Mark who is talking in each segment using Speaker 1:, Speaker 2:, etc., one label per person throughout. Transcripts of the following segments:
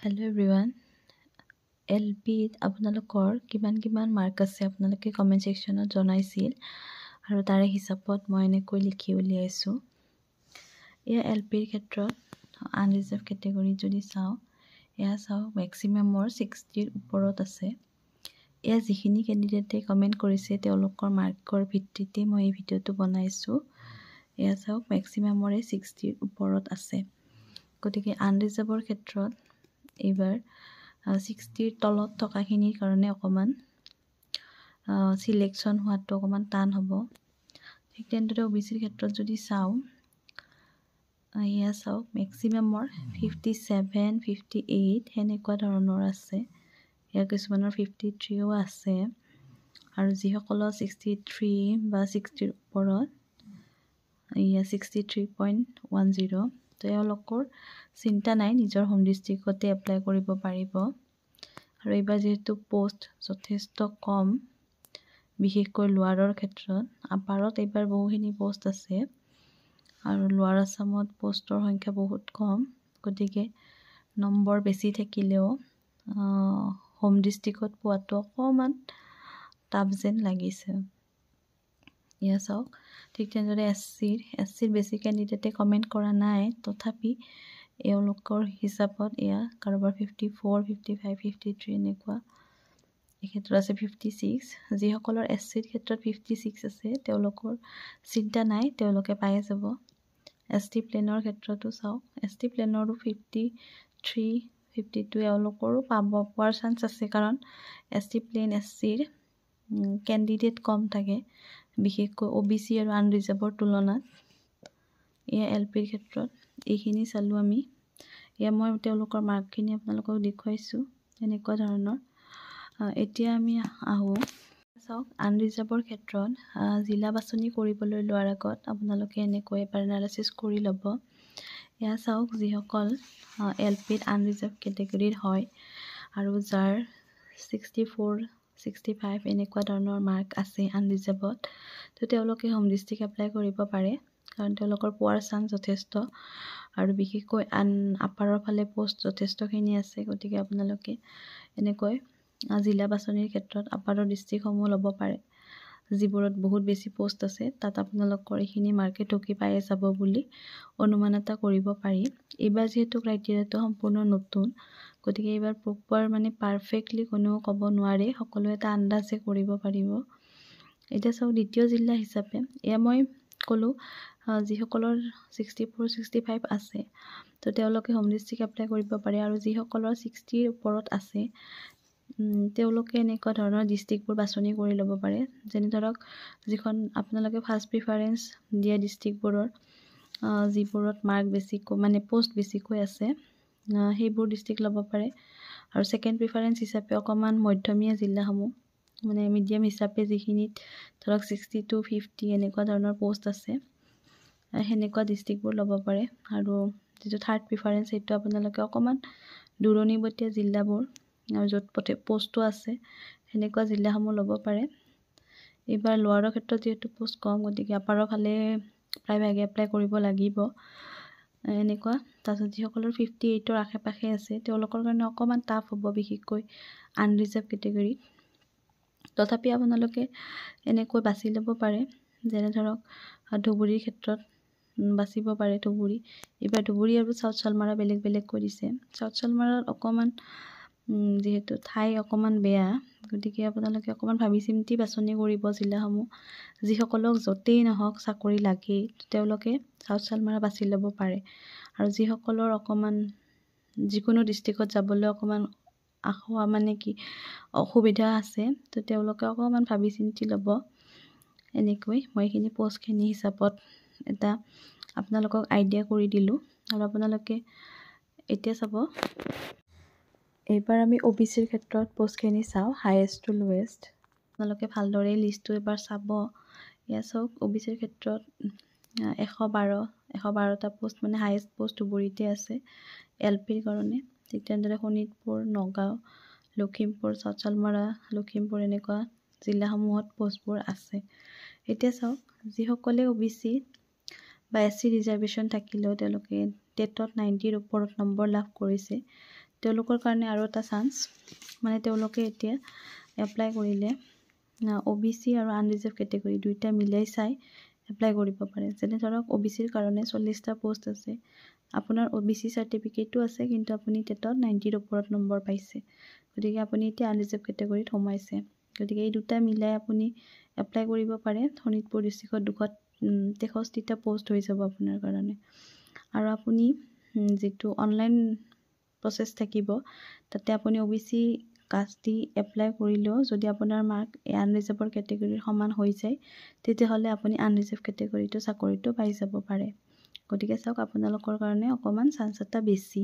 Speaker 1: Hello' everyone LPত আপোনালোকৰ কিমান mark আছে আপোনালোকে কমেণ্ট ছেকশ্যনত জনাইছিল আৰু তাৰে হিচাপত মই এনেকৈ লিখি উলিয়াইছোঁ। এয়া LPৰ ক্ষেত্ৰত আনৰিজাৰ্ভ কেটেগৰীত যদি চাওঁ, এয়া চাওক মেক্সিমামৰ 60ৰ ওপৰত আছে। এয়া যিখিনি কেণ্ডিডেটে কমেণ্ট কৰিছে তেওঁলোকৰ মাৰ্কৰ ভিত্তিতে মই এই ভিডিঅ'টো বনাইছোঁ। এয়া চাওক মেক্সিমামৰে 60ৰ ওপৰত আছে। গতিকে আনৰিজাৰ্ভৰ ক্ষেত্ৰত এইবাৰ 60ৰ তলত থকাখিনিৰ কাৰণে অকণমান চিলেকশ্যন হোৱাটো অকণমান টান হ'ব। ঠিক তেনেদৰে OBCৰ ক্ষেত্ৰত যদি চাওঁ, এয়া চাওক মেক্সিমামৰ 57, 58 সেনেকুৱা ধৰণৰ আছে। ইয়াৰ কিছুমানৰ 53ও আছে আৰু যিসকলৰ 63 বা 60ৰ ওপৰত, এয়া 63.10 তেওঁলোকৰ চিন্তা নাই, নিজৰ হোম ডিষ্ট্ৰিক্টতে এপ্লাই কৰিব পাৰিব। আৰু এইবাৰ যিহেতু পোষ্ট যথেষ্ট কম, বিশেষকৈ লোৱাৰৰ ক্ষেত্ৰত, আপাৰত এইবাৰ বহুখিনি পোষ্ট আছে আৰু লোৱাৰ আছামত পোষ্টৰ সংখ্যা বহুত কম। গতিকে নম্বৰ বেছি থাকিলেও হোম ডিষ্ট্ৰিক্টত পোৱাটো অকণমান টাফ যেন লাগিছে। এয়া চাওক ঠিক তেনেদৰে এছ চিৰ বেছি কেণ্ডিডেটে কমেণ্ট কৰা নাই, তথাপি এওঁলোকৰ হিচাপত এয়া কাৰোবাৰ 54, 55, 53 এনেকুৱা, এই ক্ষেত্ৰত আছে 56। যিসকলৰ SCৰ ক্ষেত্ৰত 56 আছে তেওঁলোকৰ চিন্তা নাই, তেওঁলোকে পাই যাব। ST প্লেনৰ ক্ষেত্ৰতো চাওক, ST প্লেনৰো 53, 52 এওঁলোকৰো পোৱাৰ চান্স আছে, কাৰণ ST প্লেন SCৰ কেণ্ডিডেট কম থাকে, বিশেষকৈ OBC আৰু আনৰিজাৰ্ভৰ তুলনাত। এয়া LPৰ ক্ষেত্ৰত এইখিনি চালোঁ আমি। এয়া মই তেওঁলোকৰ মাৰ্কখিনি আপোনালোকক দেখুৱাইছোঁ এনেকুৱা ধৰণৰ। এতিয়া আমি আহোঁ, চাওক আনৰিজাৰ্ভৰ ক্ষেত্ৰত জিলা বাছনি কৰিবলৈ লোৱাৰ আগত আপোনালোকে এনেকৈ এবাৰ এনালাইচিছ কৰি ল'ব। এয়া চাওক যিসকল LPত আনৰিজাৰ্ভ কেটেগৰীৰ হয় আৰু যাৰ 64, 65 এনেকুৱা ধৰণৰ মাৰ্ক আছে আনৰিজাৰ্ভত, তো তেওঁলোকে হোম ডিষ্ট্ৰিক্ট এপ্লাই কৰিব পাৰে, কাৰণ তেওঁলোকৰ পোৱাৰ চান্স যথেষ্ট আৰু বিশেষকৈ আপাৰৰ ফালে পোষ্ট যথেষ্টখিনি আছে। গতিকে আপোনালোকে এনেকৈ জিলা বাছনিৰ ক্ষেত্ৰত আপাৰৰ ডিষ্ট্ৰিক্টসমূহ ল'ব পাৰে, যিবোৰত বহুত বেছি পোষ্ট আছে। তাত আপোনালোকৰ এইখিনি মাৰ্কে টকি পাই যাব বুলি অনুমান এটা কৰিব পাৰি। এইবাৰ যিহেতু ক্ৰাইটেৰিয়াটো সম্পূৰ্ণ নতুন, গতিকে এইবাৰ প্ৰপাৰ পাৰফেক্টলি কোনেও ক'ব নোৱাৰে, সকলোৱে এটা আন্দাজে কৰিব পাৰিব। এতিয়া চাওক দ্বিতীয় জিলা হিচাপে, এয়া মই ক'লোঁ যিসকলৰ 64, 65 আছে তো তেওঁলোকে হোম ডিষ্ট্ৰিক্ট এপ্লাই কৰিব পাৰে, আৰু যিসকলৰ 60ৰ ওপৰত আছে তেওঁলোকে এনেকুৱা ধৰণৰ ডিষ্ট্ৰিক্টবোৰ বাছনি কৰি ল'ব পাৰে। যেনে ধৰক যিখন আপোনালোকে ফাৰ্ষ্ট প্ৰিফাৰেঞ্চ দিয়া ডিষ্ট্ৰিক্টবোৰৰ যিবোৰত মাৰ্ক বেছিকৈ পোষ্ট বেছিকৈ আছে সেইবোৰ ডিষ্ট্ৰিক্ট ল'ব পাৰে। আৰু ছেকেণ্ড প্ৰিফাৰেঞ্চ হিচাপে অকণমান মধ্যমীয়া জিলাসমূহ, মিডিয়াম হিচাপে যিখিনিত ধৰক 60 to 50 এনেকুৱা ধৰণৰ পোষ্ট আছে, সেনেকুৱা ডিষ্ট্ৰিক্টবোৰ ল'ব পাৰে। আৰু যিটো থাৰ্ড প্ৰিফাৰেঞ্চ, সেইটো আপোনালোকে অকণমান দূৰণিবতীয়া জিলাবোৰ আৰু য'ত পোষ্টটো আছে সেনেকুৱা জিলাসমূহ ল'ব পাৰে। এইবাৰ লোৱাৰৰ ক্ষেত্ৰত যিহেতু পোষ্ট কম, গতিকে আপাৰৰ ফালে প্ৰায়ভাগে এপ্লাই কৰিব লাগিব এনেকুৱা। তাৰপিছত যিসকলৰ 58ৰ আশে পাশে আছে তেওঁলোকৰ কাৰণে অকণমান টাফ হ'ব, বিশেষকৈ আনৰিজাৰ্ভ কেটেগৰীত। তথাপি আপোনালোকে এনেকৈ বাছি ল'ব পাৰে, যেনে ধৰক ধুবুৰীৰ ক্ষেত্ৰত বাচিব পাৰে। ধুবুৰী, এইবাৰ ধুবুৰী আৰু চাউথ চালমাৰা বেলেগ বেলেগকৈ দিছে। চাউথ চালমাৰাত অকণমান যিহেতু ঠাই অকণমান বেয়া, গতিকে আপোনালোকে অকণমান ভাবি চিন্তি বাছনি কৰিব জিলাসমূহ। যিসকলক য'তেই নহওক চাকৰি লাগেই, তেওঁলোকে চাউথ চালমাৰা বাছি ল'ব পাৰে। আৰু যিসকলৰ অকণমান যিকোনো ডিষ্ট্ৰিক্টত যাবলৈ অকণমান অসুবিধা আছে, তো তেওঁলোকে অকণমান ভাবি চিন্তি ল'ব। এনেকৈ মই এইখিনি পোষ্টখিনি হিচাপত এটা আপোনালোকক আইডিয়া কৰি দিলোঁ। আৰু আপোনালোকে এতিয়া চাব, এইবাৰ আমি OBCৰ ক্ষেত্ৰত পোষ্টখিনি চাওঁ, হায়েষ্ট টু লোৱেষ্ট। আপোনালোকে ভালদৰে লিষ্টটো এবাৰ চাব। এয়া চাওক OBCৰ ক্ষেত্ৰত 112টা পোষ্ট, হায়েষ্ট পোষ্ট ধুবুৰীতে আছে LPৰ কাৰণে। ঠিক তেনেদৰে শোণিতপুৰ, নগাঁও, লখিমপুৰ, চাউথ চালমাৰা, লখিমপুৰ এনেকুৱা জিলাসমূহত পোষ্টবোৰ আছে। এতিয়া চাওক যিসকলে OBC বা SC ৰিজাৰ্ভেশ্যন থাকিলেও তেওঁলোকে টেটত 90ৰ ওপৰত নম্বৰ লাভ কৰিছে, তেওঁলোকৰ কাৰণে আৰু এটা চান্স, মানে তেওঁলোকে এতিয়া এপ্লাই কৰিলে OBC আৰু আনৰিজাৰ্ভ কেটেগৰী দুইটা মিলাই চাই এপ্লাই কৰিব পাৰে। যেনে ধৰক OBCৰ কাৰণে 40টা পোষ্ট আছে, আপোনাৰ OBC চাৰ্টিফিকেটো আছে কিন্তু আপুনি টেটত 90ৰ ওপৰত নম্বৰ পাইছে, গতিকে আপুনি এতিয়া আনৰিজাৰ্ভ কেটেগৰীত সোমাইছে। গতিকে এই দুটা মিলাই আপুনি এপ্লাই কৰিব পাৰে। শোণিতপুৰ ডিষ্ট্ৰিক্টত 263টা পোষ্ট হৈ যাব আপোনাৰ কাৰণে। আৰু আপুনি যিটো অনলাইন প্ৰচেছ থাকিব তাতে আপুনি OBC কাষ্ট দি এপ্লাই কৰিলেও যদি আপোনাৰ মাৰ্ক আনৰিজাৰ্ভৰ কেটেগৰীৰ সমান হৈ যায় তেতিয়াহ'লে আপুনি আনৰিজাৰ্ভ কেটেগৰীটো চাকৰিটো পাই যাব পাৰে। গতিকে চাওক আপোনালোকৰ কাৰণে অকণমান চান্স এটা বেছি।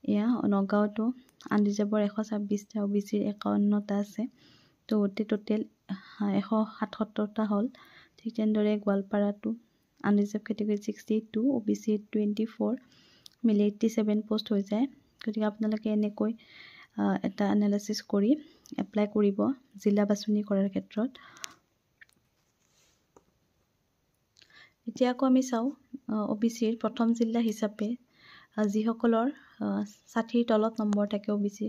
Speaker 1: এয়া নগাঁৱতো আনৰিজাৰ্ভৰ 126টা, OBCৰ 51টা আছে, তো গোটেই টোটেল 177টা হ'ল। ঠিক তেনেদৰে গোৱালপাৰাটো আনৰিজাৰ্ভ কেটেগৰীত 62, OBC 24, মিলি 87 পোষ্ট হৈ যায়। গতিকে আপোনালোকে এনেকৈ এটা এনালাইচিছ কৰি এপ্লাই কৰিব জিলা বাছনি কৰাৰ ক্ষেত্ৰত। এতিয়া আকৌ আমি চাওঁ OBCৰ প্ৰথম জিলা হিচাপে যিসকলৰ 60ৰ তলত নম্বৰ থাকে OBC,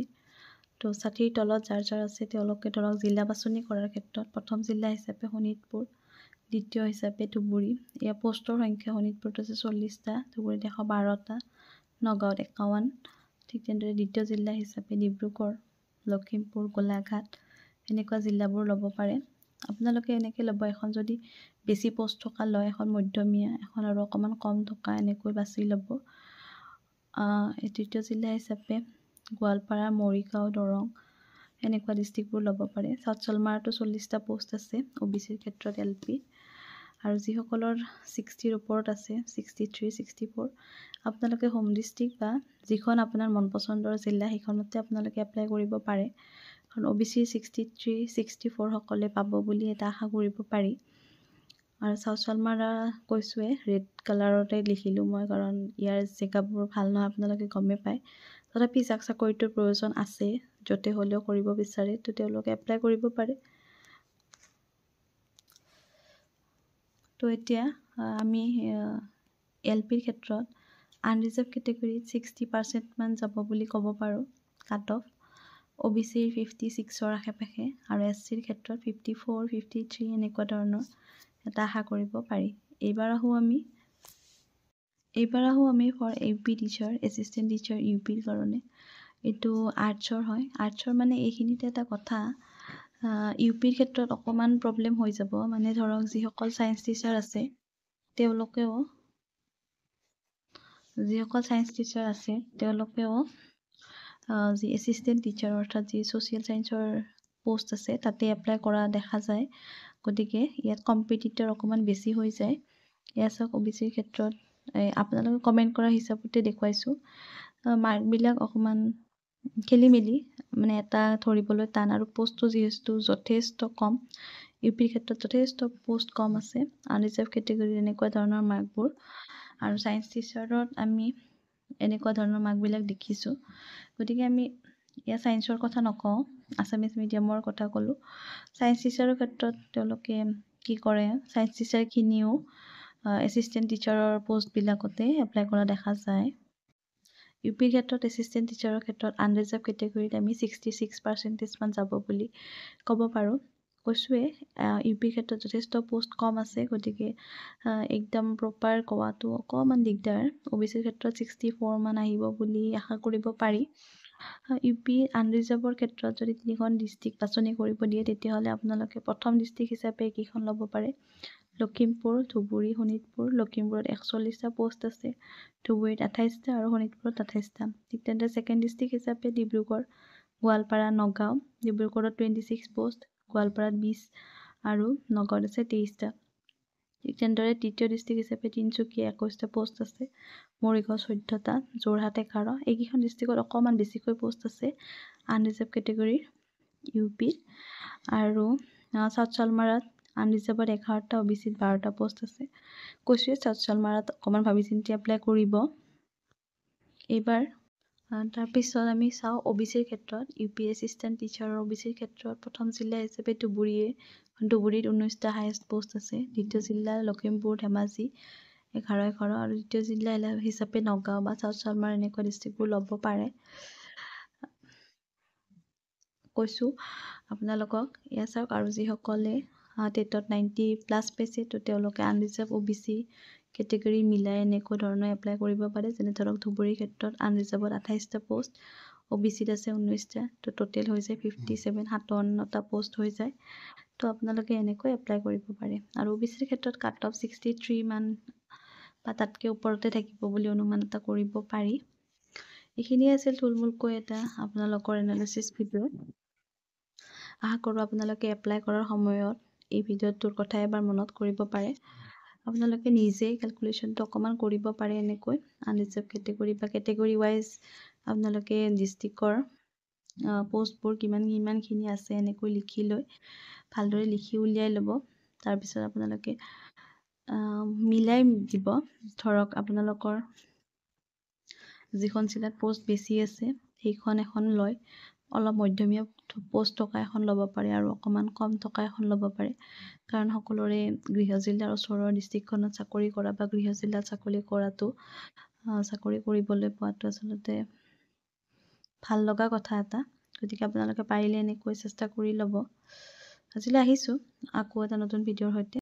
Speaker 1: তো 60ৰ তলত যাৰ আছে তেওঁলোকে ধৰক জিলা বাছনি কৰাৰ ক্ষেত্ৰত প্ৰথম জিলা হিচাপে শোণিতপুৰ, দ্বিতীয় হিচাপে ধুবুৰী। ইয়াৰ পোষ্টৰ সংখ্যা শোণিতপুৰত আছে 40টা, ধুবুৰীত 112টা, নগাঁৱত 51। ঠিক তেনেদৰে দ্বিতীয় জিলা হিচাপে ডিব্ৰুগড়, লখিমপুৰ, গোলাঘাট এনেকুৱা জিলাবোৰ ল'ব পাৰে। আপোনালোকে এনেকৈ ল'ব, এখন যদি বেছি পোষ্ট থকা লয়, এখন মধ্যমীয়া, এখন আৰু অকণমান কম থকা, এনেকৈ বাছি ল'ব। তৃতীয় জিলা হিচাপে গোৱালপাৰা, মৰিগাঁও, দৰং এনেকুৱা ডিষ্ট্ৰিক্টবোৰ ল'ব পাৰে। চাউথ চালমাৰাতো 40টা পোষ্ট আছে OBCৰ ক্ষেত্ৰত LP, আৰু যিসকলৰ 60ৰ ওপৰত আছে 63, 64, আপোনালোকে হোম ডিষ্ট্ৰিক্ট বা যিখন আপোনাৰ মন পচন্দৰ জিলা সেইখনতে আপোনালোকে এপ্লাই কৰিব পাৰে। কাৰণ OBCৰ 63, 64 সকলে পাব বুলি এটা আশা কৰিব পাৰি। আৰু চাউথ চালমাৰা কৈছোঁৱে, ৰেড কালাৰতে লিখিলোঁ মই, কাৰণ ইয়াৰ জেগাবোৰ ভাল নহয় আপোনালোকে গমেই পায়। তথাপি যাক চাকৰিটোৰ প্ৰয়োজন আছে, য'তে হ'লেও কৰিব বিচাৰে, তো তেওঁলোকে এপ্লাই কৰিব পাৰে। তো এতিয়া আমি LPৰ ক্ষেত্ৰত আনৰিজাৰ্ভ কেটেগৰীত 60% মান যাব বুলি ক'ব পাৰোঁ কাট অফ, OBCৰ 56ৰ আশে-পাশে, আৰু SCৰ ক্ষেত্ৰত 54, 53 এনেকুৱা ধৰণৰ এটা আশা কৰিব পাৰি। এইবাৰ আহোঁ আমি for UP teacher, assistant teacher UPৰ কাৰণে। এইটো আৰ্টছৰ হয়। আৰ্টছৰ মানে এইখিনিতে এটা কথা, UPৰ ক্ষেত্ৰত অকণমান প্ৰব্লেম হৈ যাব। মানে ধৰক যিসকল ছায়েন্স টিচাৰ আছে তেওঁলোকেও যি এছিষ্টেণ্ট টিচাৰ অৰ্থাৎ যি ছ'চিয়েল ছায়েন্সৰ পোষ্ট আছে তাতে এপ্লাই কৰা দেখা যায়। গতিকে ইয়াত কম্পিটিটৰ অকণমান বেছি হৈ যায়। এয়া চাওক OBCৰ ক্ষেত্ৰত আপোনালোকে কমেণ্ট কৰা হিচাপতে দেখুৱাইছোঁ। মাৰ্কবিলাক অকণমান খেলি মেলি, মানে এটা ধৰিবলৈ টান, আৰু পোষ্টটো যিহেতু যথেষ্ট কম। UPৰ ক্ষেত্ৰত যথেষ্ট পোষ্ট কম আছে, আনৰিজাৰ্ভ কেটেগৰীৰ এনেকুৱা ধৰণৰ মাৰ্কবোৰ। আৰু ছায়েন্স টিচাৰত আমি এনেকুৱা ধৰণৰ মাৰ্কবিলাক দেখিছোঁ। গতিকে আমি ইয়াত ছায়েন্সৰ কথা নকওঁ, আছামিজ মিডিয়ামৰ কথা ক'লোঁ। ছায়েন্স টিচাৰৰ ক্ষেত্ৰত তেওঁলোকে কি কৰে, ছায়েন্স টিচাৰখিনিও এছিষ্টেণ্ট টিচাৰৰ পোষ্টবিলাকতে এপ্লাই কৰা দেখা যায়। UPৰ ক্ষেত্ৰত এছিষ্টেণ্ট টিচাৰৰ ক্ষেত্ৰত আনৰিজাৰ্ভ কেটেগৰীত আমি 66% মান যাব বুলি ক'ব পাৰোঁ। কৈছোঁৱে UPৰ ক্ষেত্ৰত যথেষ্ট পোষ্ট কম আছে, গতিকে একদম প্ৰপাৰ কোৱাটো অকণমান দিগদাৰ। OBCৰ ক্ষেত্ৰত 64 মান আহিব বুলি আশা কৰিব পাৰি। UP আনৰিজাৰ্ভৰ ক্ষেত্ৰত যদি 3খন ডিষ্ট্ৰিক্ট বাছনি কৰিব দিয়ে তেতিয়াহ'লে আপোনালোকে প্ৰথম ডিষ্ট্ৰিক্ট হিচাপে কেইখন ল'ব পাৰে, লখিমপুৰ, ধুবুৰী, শোণিতপুৰ। লখিমপুৰত 41টা পোষ্ট আছে, ধুবুৰীত 28টা আৰু শোণিতপুৰত 28টা। ঠিক তেনেদৰে ছেকেণ্ড ডিষ্ট্ৰিক্ট হিচাপে ডিব্ৰুগড়, গোৱালপাৰা, নগাঁও। ডিব্ৰুগড়ত 26 পোষ্ট, গোৱালপাৰাত 20 আৰু নগাঁৱত আছে 23টা। ঠিক তেনেদৰে তৃতীয় ডিষ্ট্ৰিক্ট হিচাপে তিনিচুকীয়া 21টা পোষ্ট আছে, মৰিগাঁও 14টা, যোৰহাট 11। এইকেইখন ডিষ্ট্ৰিক্টত অকণমান বেছিকৈ পোষ্ট আছে আনৰিজাৰ্ভ কেটেগৰীৰ UPৰ। আৰু চাউথ চালমাৰাত আনৰিজাৰ্ভত 11টা, OBCত 12টা পোষ্ট আছে। কৈছোঁৱে চাউথ চালমাৰাত অকণমান ভাবি চিন্তি এপ্লাই কৰিব এইবাৰ। তাৰপিছত আমি চাওঁ OBCৰ ক্ষেত্ৰত UP এছিষ্টেণ্ট টিচাৰৰ OBCৰ ক্ষেত্ৰত প্ৰথম জিলা হিচাপে ধুবুৰীত 19টা হায়েষ্ট পোষ্ট আছে। দ্বিতীয় জিলা লখিমপুৰ, ধেমাজি 11, আৰু দ্বিতীয় জিলা হিচাপে নগাঁও বা চাউথ চালমাৰা এনেকুৱা ডিষ্ট্ৰিক্টবোৰ ল'ব পাৰে। কৈছোঁ আপোনালোকক। এয়া চাওক, আৰু যিসকলে টেটত 90+ পাইছে তো তেওঁলোকে আনৰিজাৰ্ভ OBC কেটেগৰী মিলাই এনেকুৱা ধৰণৰ এপ্লাই কৰিব পাৰে। যেনে ধৰক ধুবুৰীৰ ক্ষেত্ৰত আনৰিজাৰ্ভত 28টা পোষ্ট, OBCত আছে 19টা, তো টোটেল হৈ যায় 57, 57টা পোষ্ট হৈ যায়। তো আপোনালোকে এনেকৈ এপ্লাই কৰিব পাৰে। আৰু OBCৰ ক্ষেত্ৰত কাট অফ 63 মান বা তাতকৈ ওপৰতে থাকিব বুলি অনুমান এটা কৰিব পাৰি। এইখিনিয়ে আছিল থুলমূলকৈ এটা আপোনালোকৰ এনালিচিছ ভিডিঅ'। আশা কৰোঁ আপোনালোকে এপ্লাই কৰাৰ সময়ত এই ভিডিঅ'টোৰ কথা এবাৰ মনত কৰিব পাৰে। আপোনালোকে নিজেই কেলকুলেশ্যনটো অকণমান কৰিব পাৰে। এনেকৈ আনৰিজাৰ্ভ কেটেগৰী বা কেটেগৰী ৱাইজ আপোনালোকে ডিষ্ট্ৰিক্টৰ পোষ্টবোৰ কিমানখিনি আছে এনেকৈ লিখি লৈ ভালদৰে লিখি উলিয়াই ল'ব। তাৰপিছত আপোনালোকে মিলাই দিব। ধৰক আপোনালোকৰ যিখন জিলাত পোষ্ট বেছি আছে সেইখন এখন লয়, অলপ মধ্যমীয়া পোষ্ট থকা এখন ল'ব পাৰে, আৰু অকণমান কম থকা এখন ল'ব পাৰে। কাৰণ সকলোৰে গৃহ জিলাৰ ওচৰৰ ডিষ্ট্ৰিক্টখনত চাকৰি কৰা বা গৃহ জিলাত চাকৰি কৰিবলৈ পোৱাটো আচলতে ভাল লগা কথা এটা। গতিকে আপোনালোকে পাৰিলে এনেকৈ চেষ্টা কৰি ল'ব। আজিলৈ আহিছোঁ আকৌ এটা নতুন ভিডিঅ'ৰ সৈতে।